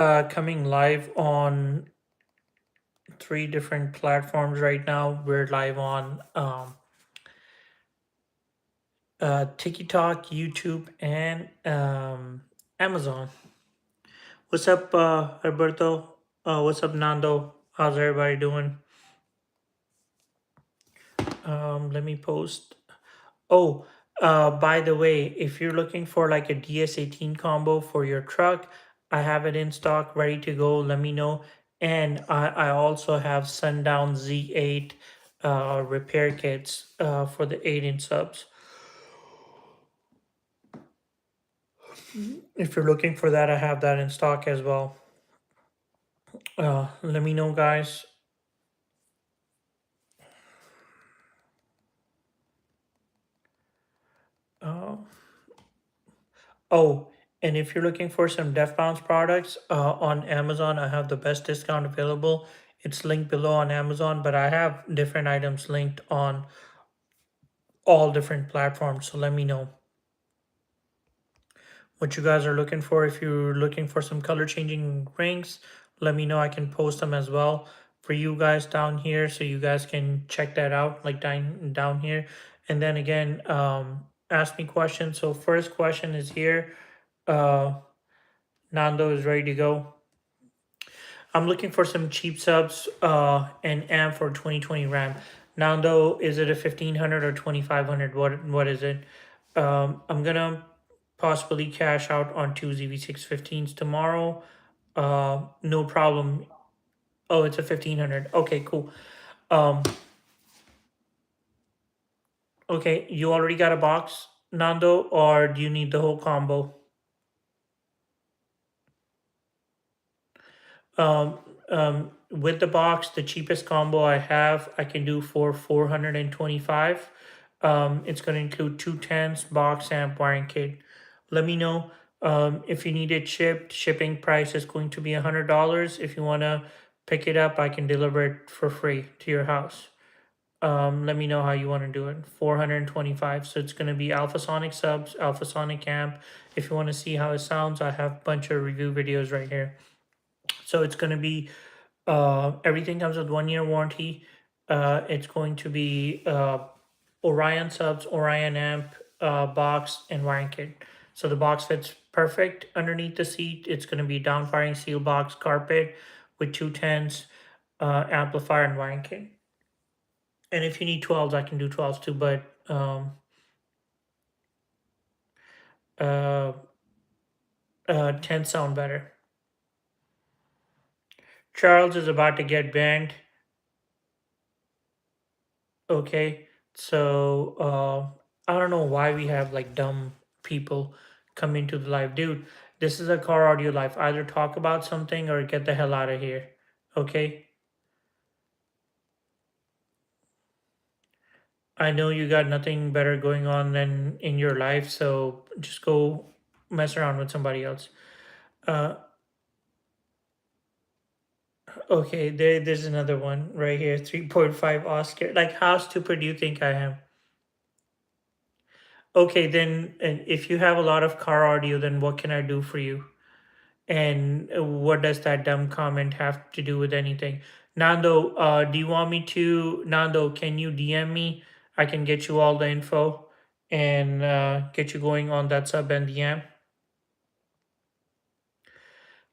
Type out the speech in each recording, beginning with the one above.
Coming live on three different platforms right now. We're live on TikTok, YouTube, and Amazon. What's up, Alberto? What's up, Nando? How's everybody doing? Let me post. Oh, by the way, if you're looking for like a DS18 combo for your truck, I have it in stock, ready to go. Let me know. And I also have Sundown Z8 repair kits for the 8-inch subs. If you're looking for that, I have that in stock as well. Let me know, guys. Uh, Oh, and if you're looking for some Def Bounce products on Amazon, I have the best discount available. It's linked below on Amazon, but I have different items linked on all different platforms. So let me know what you guys are looking for. If you're looking for some color changing rings, let me know. I can post them as well for you guys down here, so you guys can check that out, like down here. And then again, ask me questions. So first question is here. Uh, Nando is ready to go. I'm looking for some cheap subs and amp for 2020 RAM. Nando, is it a 1500 or 2500? What is it? I'm gonna possibly cash out on two ZV615s tomorrow. No problem. Oh, it's a 1500. Okay, cool. Um, okay, you already got a box, Nando, or do you need the whole combo? Um, with the box, the cheapest combo I have, I can do for 425. It's going to include two tens, box amp, wiring kit. Let me know if you need it shipped. Shipping price is going to be $100. If you want to pick it up, I can deliver it for free to your house. Let me know how you want to do it. 425. So it's going to be Alphasonic subs, Alphasonic amp. If you want to see how it sounds, I have a bunch of review videos right here. So it's going to be everything comes with 1 year warranty. It's going to be Orion subs, Orion amp, box, and wiring kit. So the box fits perfect underneath the seat. It's going to be downfiring seal box carpet with two tens, amplifier, and wiring kit. And if you need 12s, I can do 12s too, but uh, 10 sound better. Charles is about to get banned. Okay, so I don't know why we have like dumb people come into the live. Dude, this is a car audio live. Either talk about something or get the hell out of here. Okay? I know you got nothing better going on than in your life, so just go mess around with somebody else. Uh, okay, there's another one right here. 3.5 Oscar. Like, how stupid do you think I am? Okay, then and if you have a lot of car audio, then what can I do for you? And what does that dumb comment have to do with anything? Nando, do you want me to? Nando, can you DM me? I can get you all the info and get you going on that sub and DM.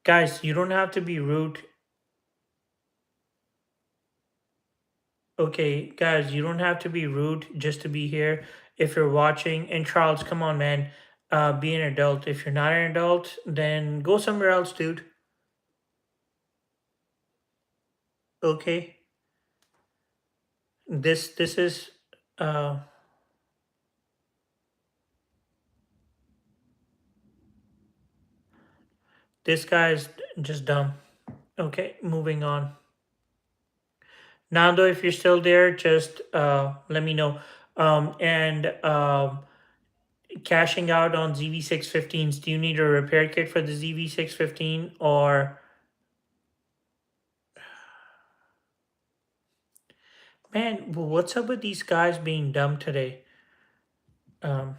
Guys, you don't have to be rude. Okay, guys, you don't have to be rude just to be here. If you're watching, and Charles, come on, man, be an adult. If you're not an adult, then go somewhere else, dude. Okay, this is uh this guy is just dumb. Okay, moving on. Nando, if you're still there, just let me know. And cashing out on ZV615s, do you need a repair kit for the ZV615 or man, what's up with these guys being dumb today? Um,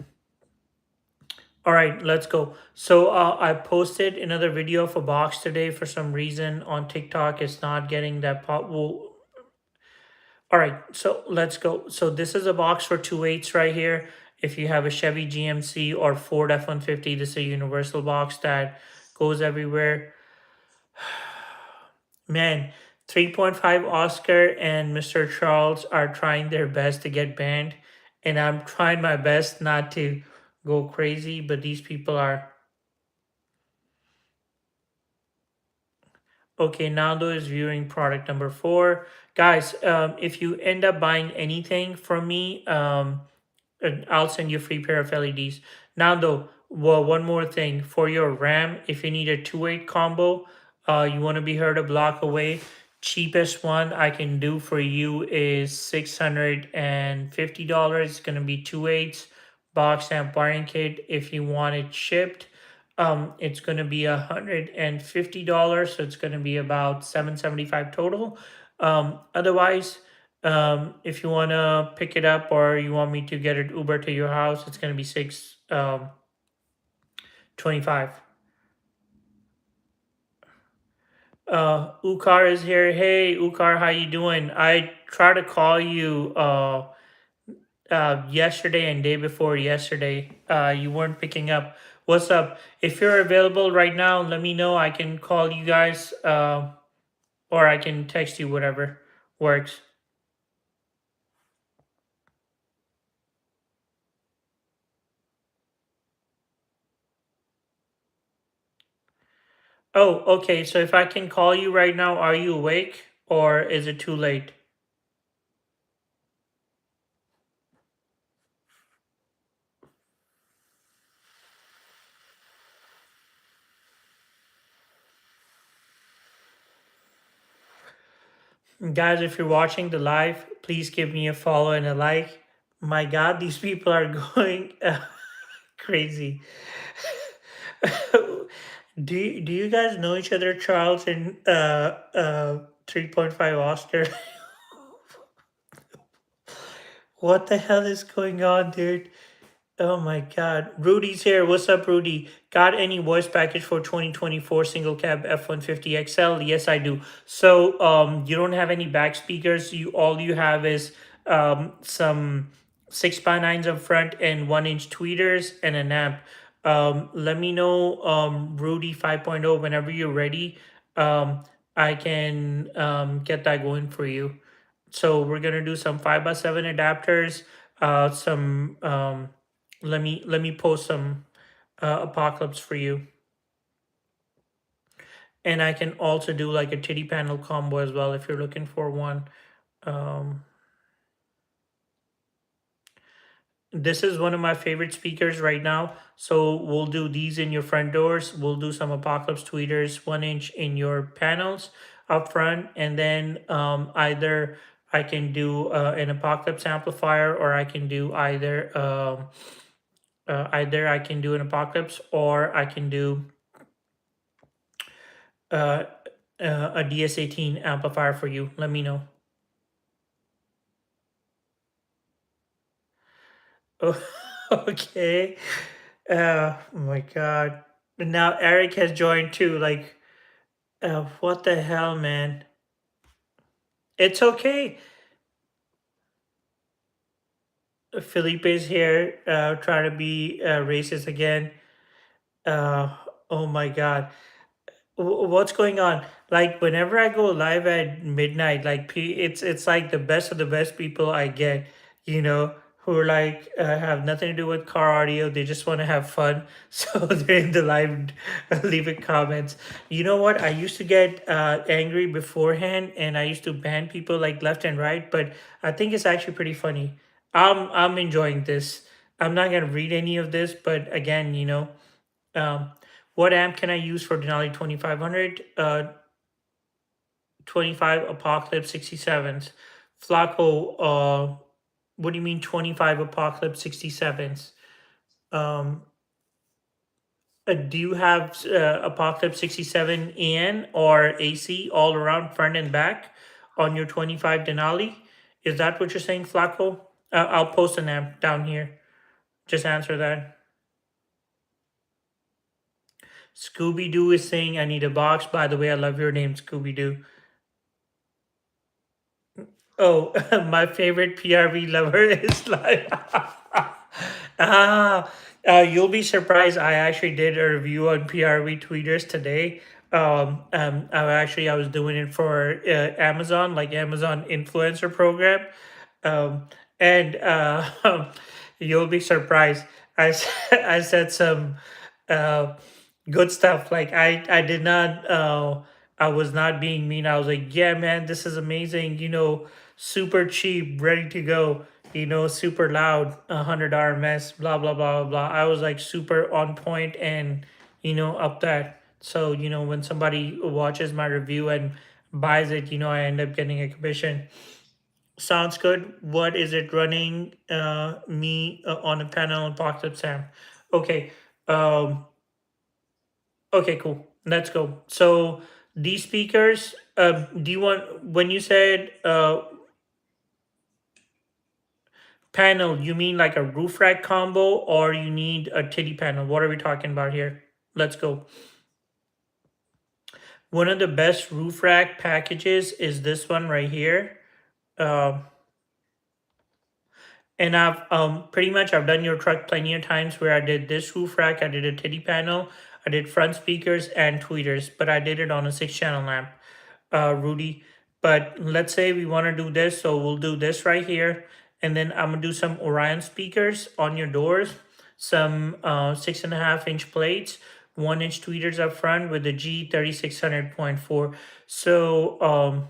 All right, let's go. So I posted another video of a box today. For some reason on TikTok, it's not getting that pop. Well, all right, so let's go. So this is a box for two eights right here. If you have a Chevy GMC or Ford F-150, this is a universal box that goes everywhere. Man, 3.5 Oscar and Mr. Charles are trying their best to get banned, and I'm trying my best not to go crazy, but these people are. Okay, Naldo is viewing product number four. Guys, if you end up buying anything from me, and I'll send you a free pair of LEDs. Nando, well, one more thing. For your RAM, if you need a 2.8 combo, you want to be heard a block away, cheapest one I can do for you is $650. It's going to be 2.8s, box amp wiring kit. If you want it shipped, it's going to be $150. So it's going to be about 775 total. Otherwise, if you want to pick it up or you want me to get it Uber to your house, it's going to be 625. Ukar is here. Hey, Ukar, how you doing? I tried to call you yesterday and day before yesterday. You weren't picking up. What's up? If you're available right now, let me know. I can call you guys, or I can text you, whatever works. Oh, okay. So if I can call you right now, are you awake or is it too late? Guys, if you're watching the live, please give me a follow and a like. My God, these people are going crazy. Do you guys know each other, Charles and 3.5 Oscar? What the hell is going on, dude? Oh my God. Rudy's here. What's up, Rudy? Got any voice package for 2024 single cab F-150 XL? Yes, I do. So you don't have any back speakers. All you have is some 6x9s up front and 1-inch tweeters and an amp. Let me know, Rudy 5.0, whenever you're ready. Um, I can get that going for you. So we're gonna do some 5x7 adapters, some let me post some apocalypse for you, and I can also do like a titty panel combo as well if you're looking for one. um this is one of my favorite speakers right now, so we'll do these in your front doors, we'll do some apocalypse tweeters 1 inch in your panels up front, and then either I can do an apocalypse amplifier, or I can do either I can do an apocalypse, or I can do uh, a DS18 amplifier for you. Let me know. Oh, okay. Oh my God. And now Eric has joined too. Like, what the hell, man? It's okay. Felipe's here, trying to be racist again. Uh, oh my God. What's going on? Like whenever I go live at midnight, like it's like the best of the best people I get, who are like have nothing to do with car audio. They just want to have fun, so they're in the live, leaving comments. You know what? I used to get angry beforehand, and I used to ban people like left and right. But I think it's actually pretty funny. I'm enjoying this. I'm not gonna read any of this, but again, um, what amp can I use for Denali 2500? 25 Apocalypse 67s. Flacco, what do you mean 25 Apocalypse 67s? Um, do you have Apocalypse 67 AN or AC all around, front and back, on your 25 Denali? Is that what you're saying, Flacco? I'll post an amp down here. Just answer that. Scooby Doo is saying I need a box. By the way, I love your name, Scooby Doo. Oh, my favorite PRV lover is like ah, you'll be surprised. I actually did a review on PRV tweeters today. I was doing it for Amazon, like Amazon influencer program, um, and you'll be surprised. I said some uh, good stuff. Like I did not. I was not being mean. I was like, yeah, man, this is amazing. Super cheap, ready to go. Super loud, $100 mess, blah blah blah blah blah. I was like super on point and up that. So when somebody watches my review and buys it, I end up getting a commission. Sounds good. What is it running? Me on a panel on Box Up Sam. Okay. Um. Okay. Cool. Let's go. So these speakers. Do you want when you said panel? You mean like a roof rack combo, or you need a titty panel? What are we talking about here? Let's go. One of the best roof rack packages is this one right here. Um. And I've pretty much I've done your truck plenty of times where I did this roof rack, I did a titty panel, I did front speakers and tweeters, but I did it on a 6 channel lamp, Rudy. But let's say we want to do this, so we'll do this right here, and then I'm gonna do some Orion speakers on your doors, some 6.5 inch plates, 1 inch tweeters up front with the G3600.4. So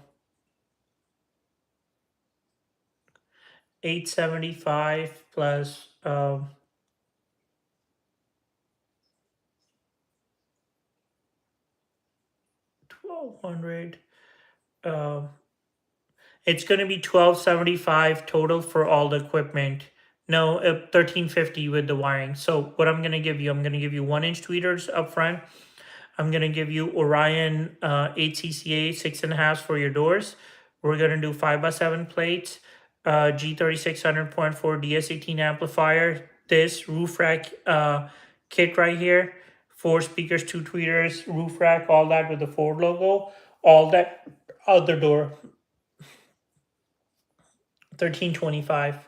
875 plus 1200. Um, it's going to be 1275 total for all the equipment. No, 1350 with the wiring. So what I'm going to give you 1 inch tweeters up front. I'm gonna give you Orion 8 CCA 6.5 for your doors. We're gonna do 5x7 plates, G3600.4 DS18 amplifier, this roof rack kit right here, 4 speakers, 2 tweeters, roof rack, all that with the Ford logo, all that out the door, 1325.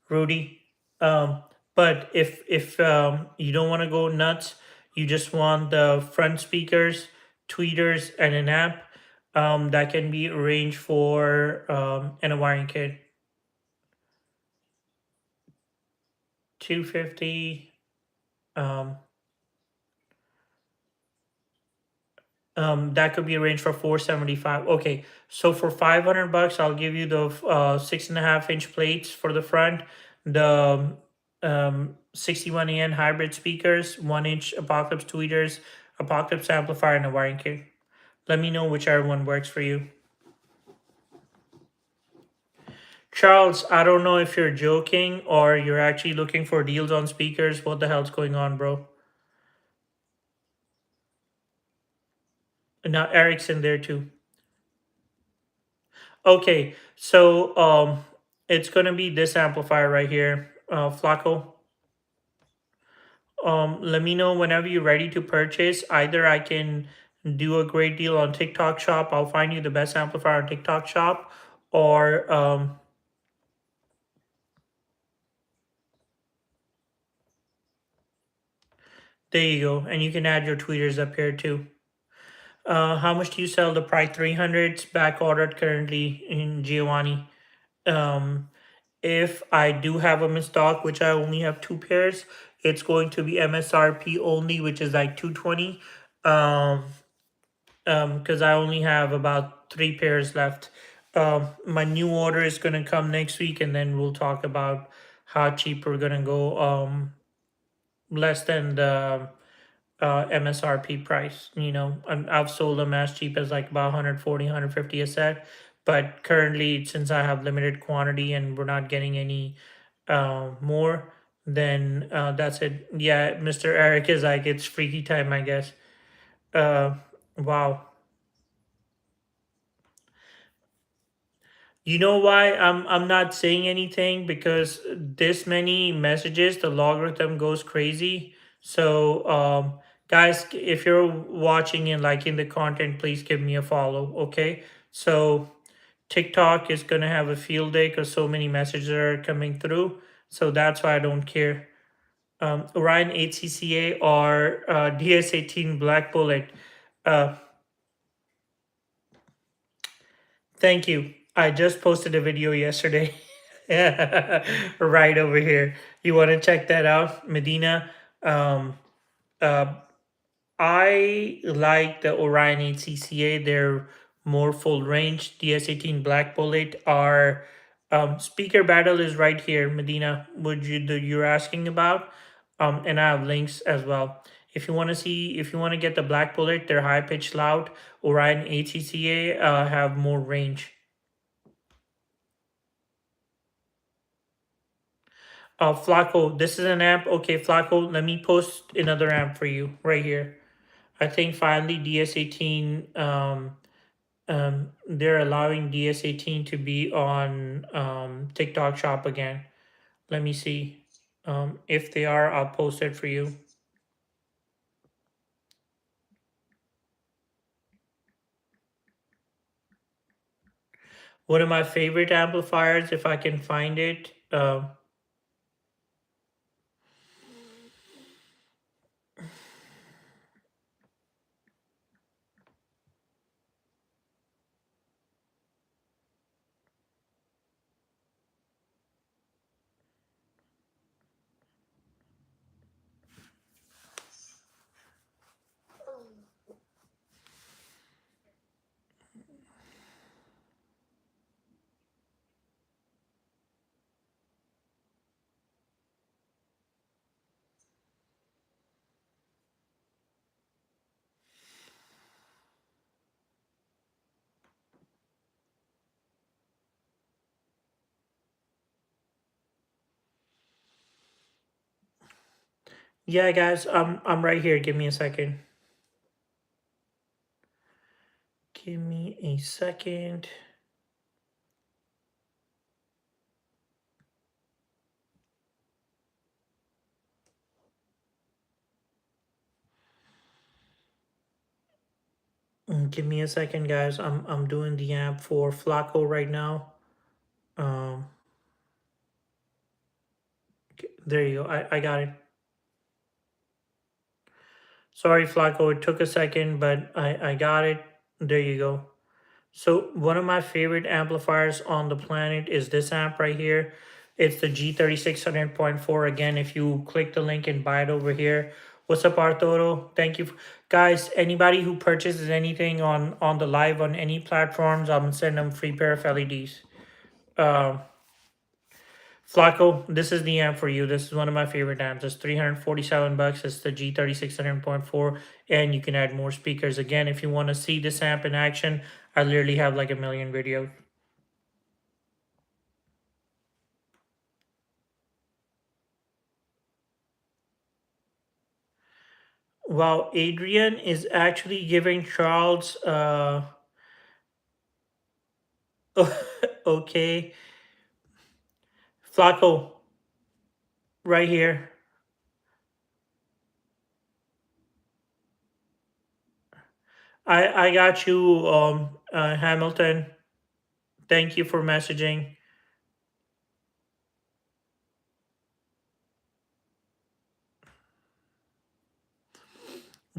Rudy. Um, but if you don't want to go nuts, you just want the front speakers, tweeters, and an amp. That can be arranged for and a wiring kit. 250. Um, that could be arranged for 475. Okay, so for 500 bucks, I'll give you the 6.5 inch plates for the front, the 61 AN hybrid speakers, 1 inch Apocalypse tweeters, Apocalypse amplifier, and a wiring kit. Let me know whichever one works for you. Charles, I don't know if you're joking or you're actually looking for deals on speakers. What the hell's going on, bro? And now Eric's in there too. Okay, so it's gonna be this amplifier right here, Flacco. Let me know whenever you're ready to purchase. Either I can do a great deal on TikTok Shop. I'll find you the best amplifier on TikTok Shop, or there you go, and you can add your tweeters up here too. How much do you sell the Pride 300s back ordered currently in Giovanni? Um, if I do have them in stock, which I only have 2 pairs, it's going to be MSRP only, which is like 220. Um, because I only have about 3 pairs left. My new order is gonna come next week, and then we'll talk about how cheap we're gonna go. Less than the MSRP price. I've sold them as cheap as like about 140, 150 a set. But currently, since I have limited quantity and we're not getting any more, then that's it. Yeah, Mr. Eric is like, it's freaky time, I guess. Uh, wow. You know why I'm not saying anything? Because this many messages, the logarithm goes crazy. So Guys, if you're watching and liking the content, please give me a follow. Okay, so TikTok is gonna have a field day because so many messages are coming through. So that's why I don't care. Orion 8CCA or DS18 Black Bullet. Uh, Thank you. I just posted a video yesterday. Right over here. You want to check that out, Medina? Um, uh, I like the Orion 8CCA. They're more full range. DS18 Black Bullet are speaker battle is right here, Medina. Would you you're asking about? And I have links as well. If you want to see, if you want to get the Black Bullet, they're high pitched loud. Orion 8CCA have more range. Flacco, this is an amp. Okay, Flacco, let me post another amp for you right here. I think finally DS18, they're allowing DS18 to be on TikTok Shop again. Let me see. If they are, I'll post it for you. One of my favorite amplifiers, if I can find it. Yeah, guys, I'm right here. Give me a second. Give me a second. Give me a second, guys. I'm doing the amp for Flacco right now. Um, there you go. I got it. Sorry, Flacco. It took a second, but I got it. There you go. So one of my favorite amplifiers on the planet is this amp right here. It's the G3600.4. Again, if you click the link and buy it over here. What's up, Arturo? Thank you. Guys, anybody who purchases anything on the live on any platforms, I'm gonna send them free pair of LEDs. Um, Flacco, this is the amp for you. This is one of my favorite amps. It's 347 bucks. It's the G3600.4, and you can add more speakers. Again, if you want to see this amp in action, I literally have like a million videos. Wow, Adrian is actually giving Charles okay. Flacco, right here. I got you, Hamilton. Thank you for messaging.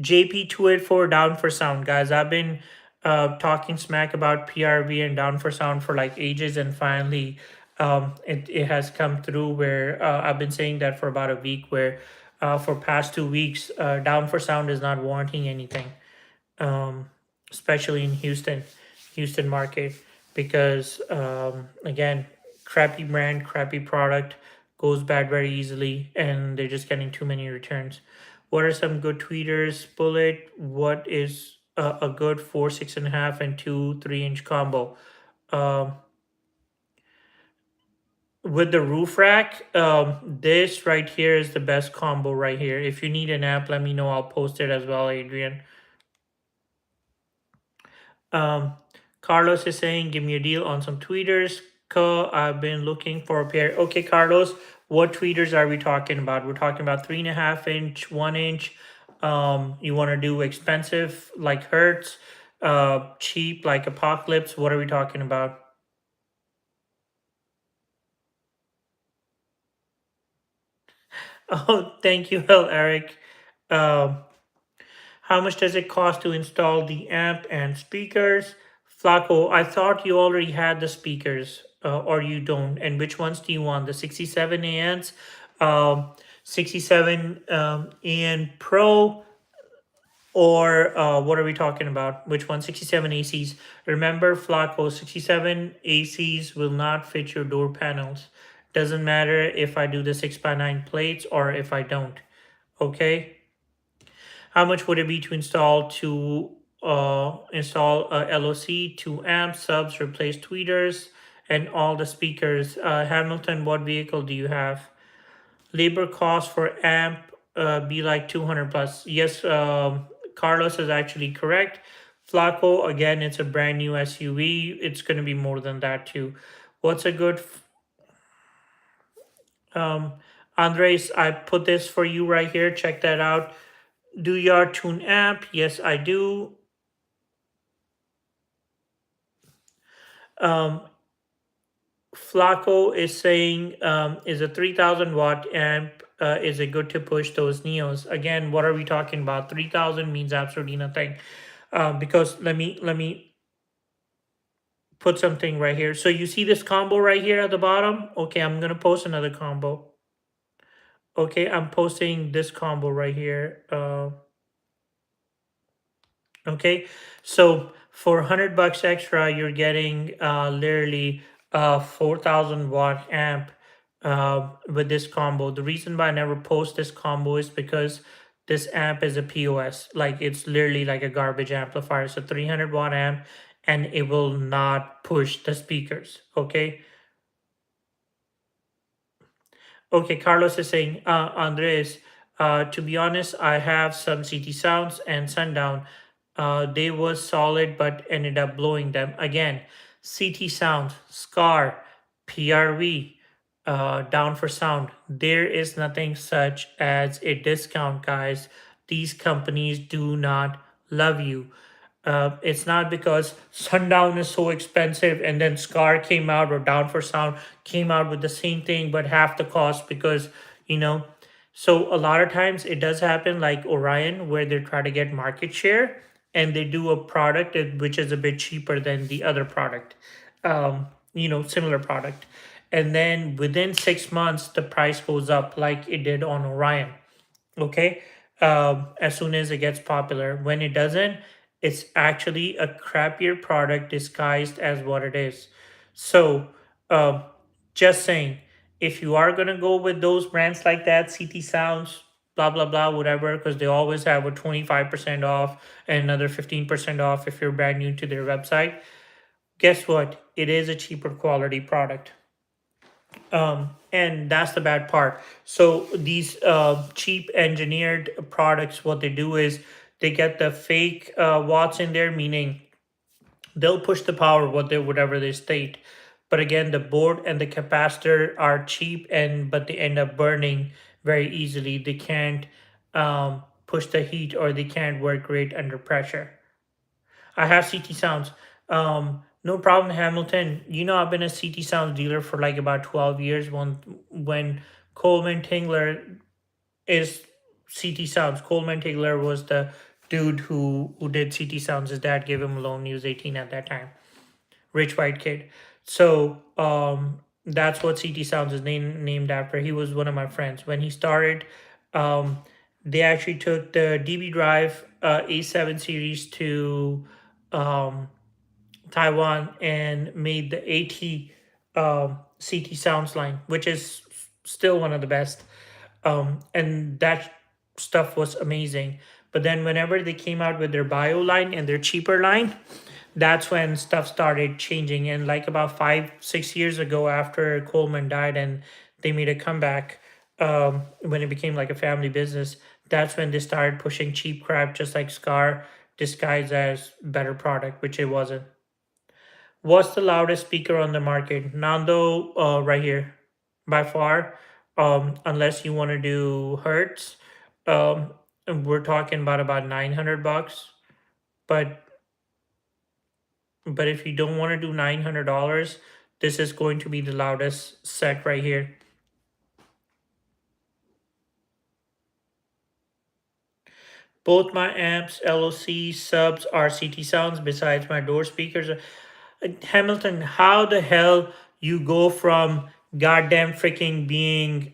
JP284 down for sound, guys. I've been talking smack about PRV and down for sound for like ages, and finally, it has come through. Where I've been saying that for about a week. Where for past 2 weeks, down for sound is not warranting anything, um, especially in Houston market, because again, crappy brand, crappy product goes bad very easily, and they're just getting too many returns. What are some good tweeters? Bullet. What is a good 4, 6.5, and 2, 3 inch combo? Um, with the roof rack, this right here is the best combo right here. If you need an app, let me know. I'll post it as well, Adrian. Um, Carlos is saying, give me a deal on some tweeters. I've been looking for a pair. Okay, Carlos, what tweeters are we talking about? We're talking about 3.5 inch, 1 inch. You want to do expensive like Hertz, cheap like Apocalypse? What are we talking about? Oh, thank you, well, Eric. Um, how much does it cost to install the amp and speakers? Flaco, I thought you already had the speakers, or you don't. And which ones do you want? The 67 ANs, 67 AN Pro, or what are we talking about? Which one? 67 ACs. Remember, Flaco, 67 ACs will not fit your door panels. Doesn't matter if I do the 6x9 plates or if I don't. Okay? How much would it be to install a LOC, two amps, subs, replace tweeters, and all the speakers? Hamilton, what vehicle do you have? Labor cost for amp be like 200 plus. Yes, Carlos is actually correct. Flaco, again, it's a brand new SUV. It's going to be more than that too. What's a good um, Andres? I put this for you right here. Check that out. Do your tune amp? Yes, I do. Um, Flaco is saying, is a 3000 watt amp, is it good to push those Neos? Again, what are we talking about? 3000 means absolutely nothing. Because let me put something right here. So you see this combo right here at the bottom? Okay, I'm gonna post another combo. Okay, I'm posting this combo right here. Okay, so for 100 bucks extra, you're getting literally a 4000 watt amp with this combo. The reason why I never post this combo is because this amp is a POS. Like it's literally like a garbage amplifier. It's a 300 watt amp and it will not push the speakers. Okay, okay, Carlos is saying, Andres, to be honest, I have some CT sounds and Sundown. They was solid, but ended up blowing them again. CT sounds, Scar, PRV, down for sound. There is nothing such as a discount, guys. These companies do not love you. It's not because Sundown is so expensive and then Scar came out or Down for Sound came out with the same thing but half the cost because, you know, so a lot of times it does happen like Orion where they try to get market share and they do a product which is a bit cheaper than the other product, similar product. And then within 6 months, the price goes up like it did on Orion. Okay, as soon as it gets popular. When it doesn't, it's actually a crappier product disguised as what it is. So um, just saying, if you are gonna go with those brands like that, CT Sounds, blah blah blah, whatever, because they always have a 25% off and another 15% off if you're brand new to their website. Guess what, it is a cheaper quality product. And that's the bad part. So these cheap engineered products, what they do is they get the fake watts in there, meaning they'll push the power whatever they state. But again, the board and the capacitor are cheap, and but they end up burning very easily. They can't push the heat, or they can't work great under pressure. I have CT Sounds. No problem, Hamilton. You know, I've been a CT Sounds dealer for like about 12 years. When Coleman Tingler is CT Sounds. Coleman Tingler was the dude who did CT Sounds. His dad gave him a loan. He was 18 at that time. Rich white kid. So that's what CT Sounds is named after. He was one of my friends. When he started, um, they actually took the DB Drive A7 series to um, Taiwan and made the AT CT Sounds line, which is still one of the best. And that stuff was amazing. But then whenever they came out with their bio line and their cheaper line, that's when stuff started changing. And like about 5 6 years ago, after Coleman died and they made a comeback, when it became like a family business, that's when they started pushing cheap crap just like Scar disguised as better product, which it wasn't. What's the loudest speaker on the market? Nando, right here, by far. Unless you want to do Hertz. Um, and we're talking about 900 bucks. But if you don't want to do $900, this is going to be the loudest set right here. Both my amps, LOC, subs are CT sounds besides my door speakers. Hamilton, how the hell you go from goddamn freaking being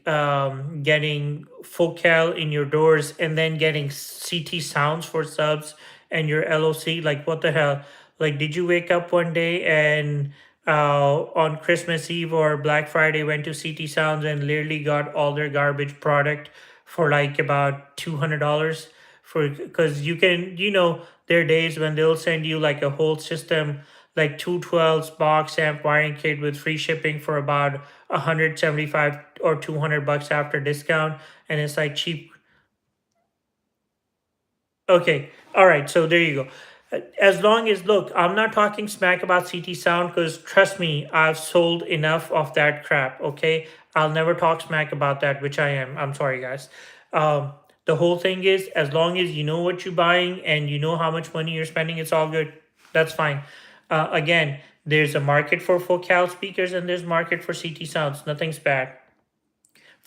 getting focal in your doors and then getting CT sounds for subs and your LOC? Like what the hell? Like did you wake up one day and on Christmas Eve or Black Friday went to CT Sounds and literally got all their garbage product for like about $200 for because you can there are days when they'll send you like a whole system like 212s box amp wiring kit with free shipping for about 175 or 200 bucks after discount, and it's like cheap. Okay, all right, so there you go. As long as, look, I'm not talking smack about CT Sound because trust me, I've sold enough of that crap. Okay, I'll never talk smack about that, which I am. I'm sorry, guys. Um, the whole thing is, as long as you know what you're buying and you know how much money you're spending, it's all good. That's fine. Again, there's a market for focal speakers and there's market for CT sounds. Nothing's bad.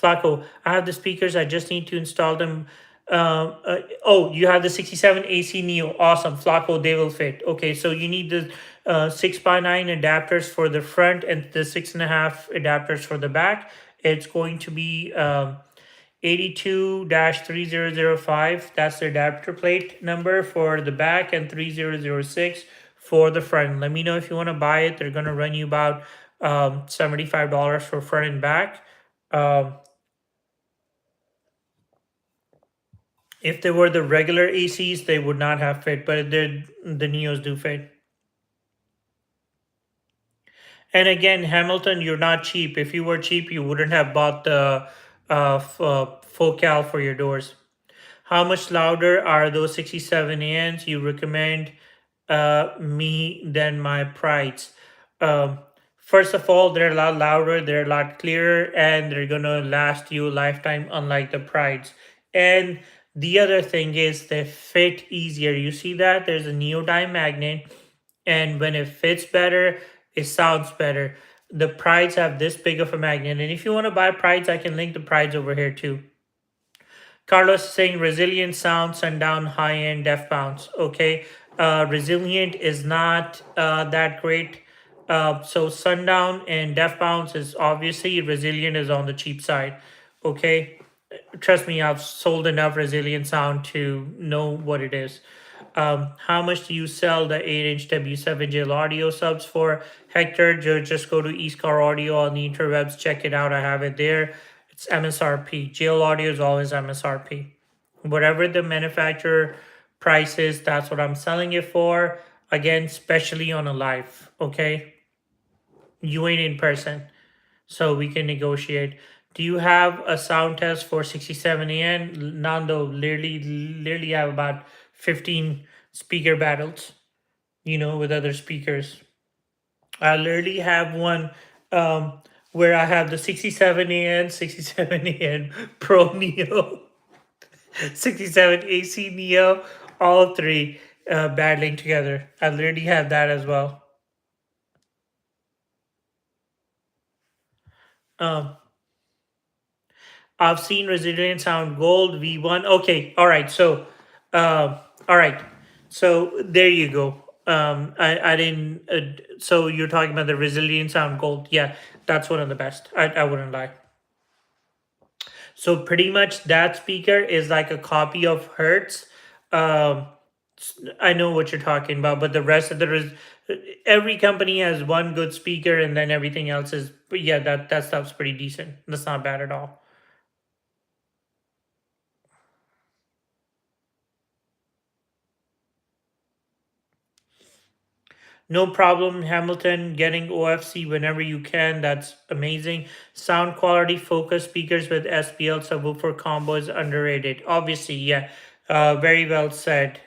Flacco, I have the speakers. I just need to install them. Oh, you have the 67 AC Neo. Awesome. Flacco, they will fit. Okay, so you need the 6x9 adapters for the front and the 6.5 adapters for the back. It's going to be 82 3005. That's the adapter plate number for the back, and 3006 for the front. Let me know if you want to buy it. They're going to run you about $75 for front and back. Um, If they were the regular ACs, they would not have fit, but the Neos do fit. And again, Hamilton, you're not cheap. If you were cheap, you wouldn't have bought the focal for your doors. How much louder are those 67 ANs you recommend me than my prides? Um, First of all, they're a lot louder, they're a lot clearer, and they're gonna last you a lifetime, unlike the prides. And the other thing is they fit easier. You see that there's a neodyme magnet, and when it fits better, it sounds better. The prides have this big of a magnet, and if you want to buy prides, I can link the prides over here too. Carlos is saying resilient sound, sundown, high end, def bounce. Okay. Resilient is not that great. So sundown and def bounce is obviously, resilient is on the cheap side. Okay. Trust me, I've sold enough resilient sound to know what it is. How much do you sell the 8-inch W7 audio subs for? Hector, just go to EastCarAudio on the interwebs, check it out. I have it there. It's MSRP. Jail audio is always MSRP. Whatever the manufacturer price is, that's what I'm selling it for. Again, especially on a live, okay? You ain't in person, so we can negotiate. Do you have a sound test for 67 AN? Nando, literally have about 15 speaker battles, with other speakers. I literally have one where I have the 67 AN, 67 AN Pro Neo, 67 AC Neo, all three battling together. I literally have that as well. Um, I've seen Resilient Sound Gold V1. Okay, all right. So, all right. So there you go. I didn't. So you're talking about the Resilient Sound Gold? Yeah, that's one of the best. I wouldn't lie. So pretty much that speaker is like a copy of Hertz. Um, I know what you're talking about, but the rest of every company has one good speaker, and then everything else is. But yeah, that stuff's pretty decent. That's not bad at all. No problem, Hamilton. Getting OFC whenever you can. That's amazing. Sound quality focus speakers with SPL subwoofer combo is underrated. Obviously, yeah. Very well said.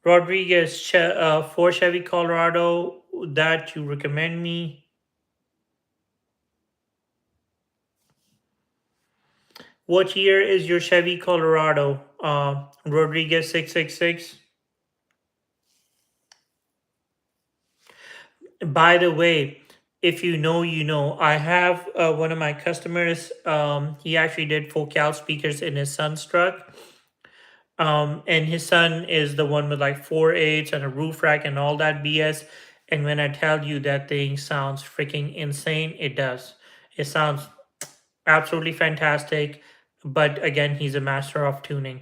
Rodriguez, for Chevy Colorado that you recommend me. What year is your Chevy Colorado? Rodriguez 666. By the way, if you know, you know. I have one of my customers. He actually did focal speakers in his son's truck. And his son is the one with like 4.8s and a roof rack and all that BS. And when I tell you that thing sounds freaking insane, it does. It sounds absolutely fantastic. But again, he's a master of tuning.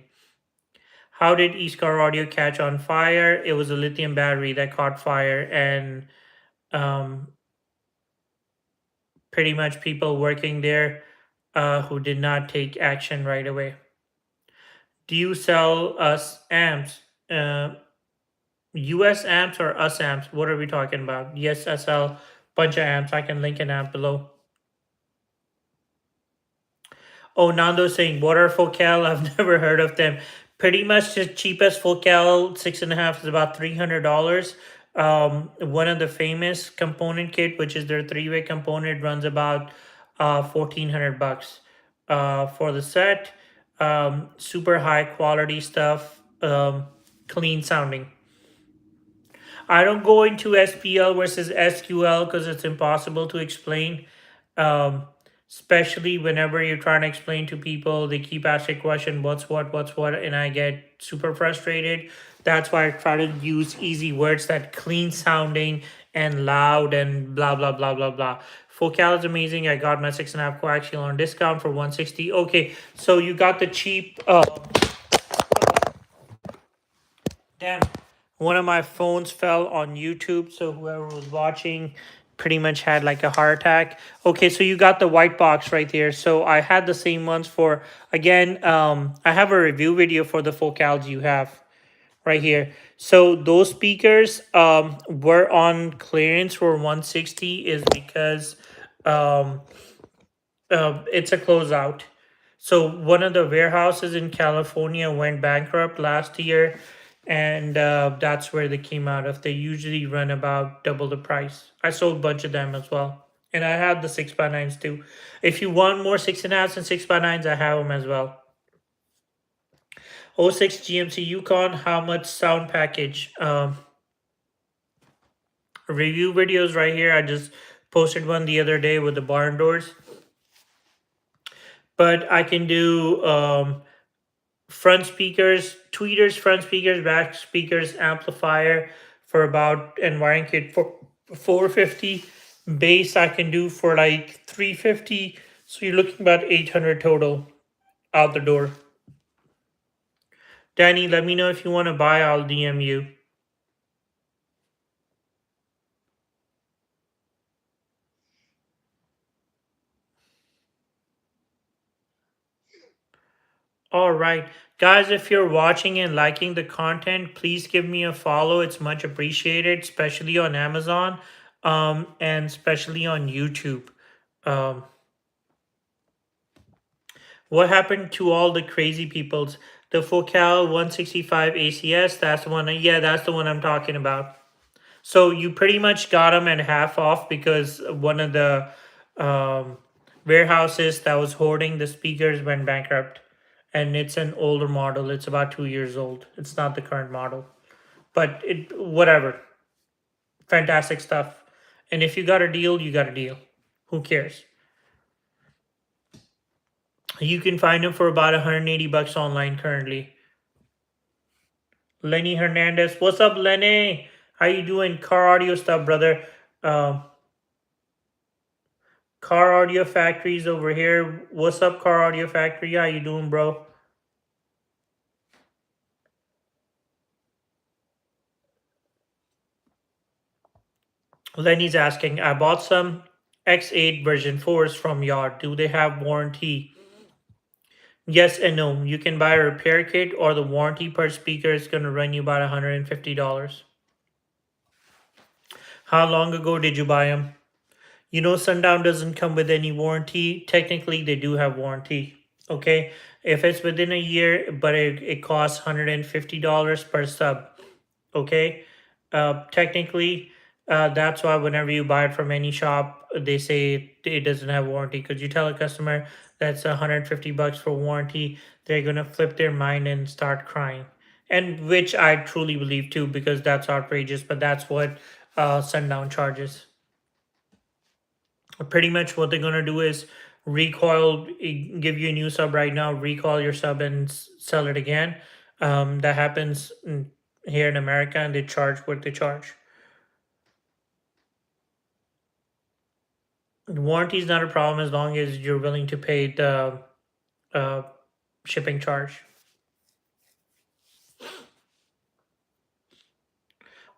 How did EastCarAudio catch on fire? It was a lithium battery that caught fire, and um, pretty much people working there who did not take action right away. Do you sell us amps? US amps or us amps? What are we talking about? Yes, I sell bunch of amps. I can link an amp below. Oh, Nando saying water focal. I've never heard of them. Pretty much the cheapest focal 6.5 is about $300. One of the famous component kit, which is their three-way component, runs about 1,400 bucks for the set. Super high quality stuff, clean sounding. I don't go into SPL versus SQL because it's impossible to explain. Um, Especially whenever you're trying to explain to people, they keep asking question, what's what, and I get super frustrated. That's why I try to use easy words that clean sounding and loud and blah blah blah blah blah. Focal is amazing. I got my 6.5 coaxial on discount for 160. Okay, so you got the cheap. Damn, one of my phones fell on YouTube, so whoever was watching pretty much had like a heart attack. Okay, so you got the white box right there. So I had the same ones for, again, I have a review video for the focals you have right here. So those speakers were on clearance for 160 is because um it's a closeout. So one of the warehouses in California went bankrupt last year, and that's where they came out of. They usually run about double the price. I sold a bunch of them as well, and I have the 6x9s too. If you want more 6.5s and 6x9s, I have them as well. '06 GMC Yukon, how much sound package? Review videos right here. I just posted one the other day with the barn doors, but I can do front speakers, tweeters, front speakers, back speakers, amplifier for about, and wiring kit for 450. Bass I can do for like 350. So you're looking about 800 total out the door. Danny, let me know if you want to buy. I'll DM you. All right. Guys, if you're watching and liking the content, please give me a follow. It's much appreciated, especially on Amazon, and especially on YouTube. Um, what happened to all the crazy peoples? The Focal 165 ACS, that's the one. Yeah, that's the one I'm talking about. So you pretty much got them at half off because one of the um, warehouses that was hoarding the speakers went bankrupt. And it's an older model. It's about 2 years old. It's not the current model. But it whatever. Fantastic stuff. And if you got a deal, you got a deal. Who cares? You can find them for about 180 bucks online currently. Lenny Hernandez. What's up, Lenny? How you doing? Car audio stuff, brother. Um, Car Audio Factory's over here. What's up, Car Audio Factory? How you doing, bro? Lenny's asking, I bought some X8 version 4s from Yard. Do they have warranty? Yes and no. You can buy a repair kit, or the warranty per speaker is going to run you about $150. How long ago did you buy them? You know, Sundown doesn't come with any warranty. Technically, they do have warranty. Okay. If it's within a year, but it costs $150 per sub. Okay. Technically, That's why whenever you buy it from any shop, they say it doesn't have warranty. Because you tell a customer that's $150 for warranty, they're gonna flip their mind and start crying. And which I truly believe too, because that's outrageous. But that's what Sundown charges. Pretty much what they're gonna do is recoil, give you a new sub right now, recoil your sub and sell it again. That happens here in America, and they charge what they charge. Warranty is not a problem as long as you're willing to pay the uh, shipping charge.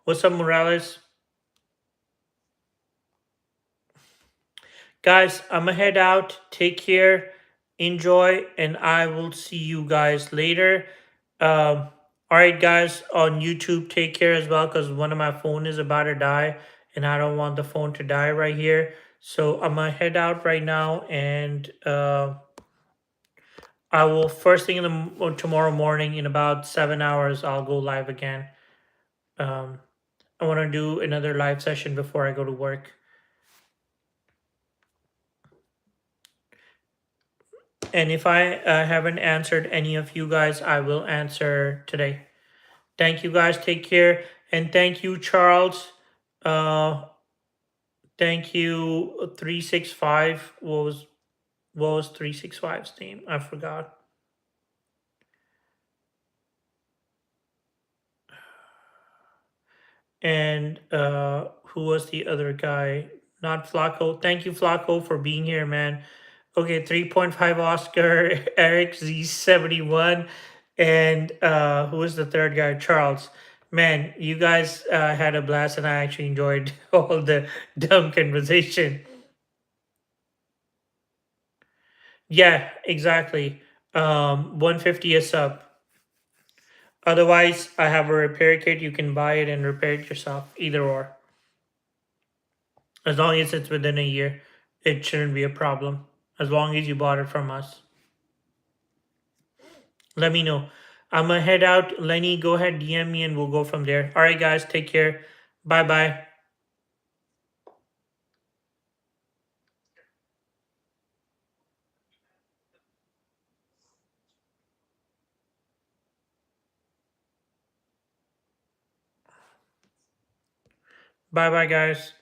What's up, Morales? Guys, I'm gonna head out. Take care, enjoy, and I will see you guys later. All right, guys, on YouTube, take care as well because one of my phone is about to die, and I don't want the phone to die right here. So I'm gonna head out right now, and I will first thing in tomorrow morning in about 7 hours. I'll go live again. Um, I want to do another live session before I go to work. And if I haven't answered any of you guys, I will answer today. Thank you guys. Take care. And thank you, Charles. Uh, thank you, 365. What was 365's name? I forgot. And who was the other guy? Not Flacco. Thank you, Flacco, for being here, man. Okay, 3.5 Oscar, Eric Z71, and who was the third guy? Charles. Man, you guys had a blast, and I actually enjoyed all the dumb conversation. Yeah, exactly. 150 a sub. Otherwise, I have a repair kit. You can buy it and repair it yourself. Either or. As long as it's within a year, it shouldn't be a problem. As long as you bought it from us. Let me know. I'm gonna head out. Lenny, go ahead, DM me, and we'll go from there. All right, guys, take care. Bye bye. Bye bye, guys.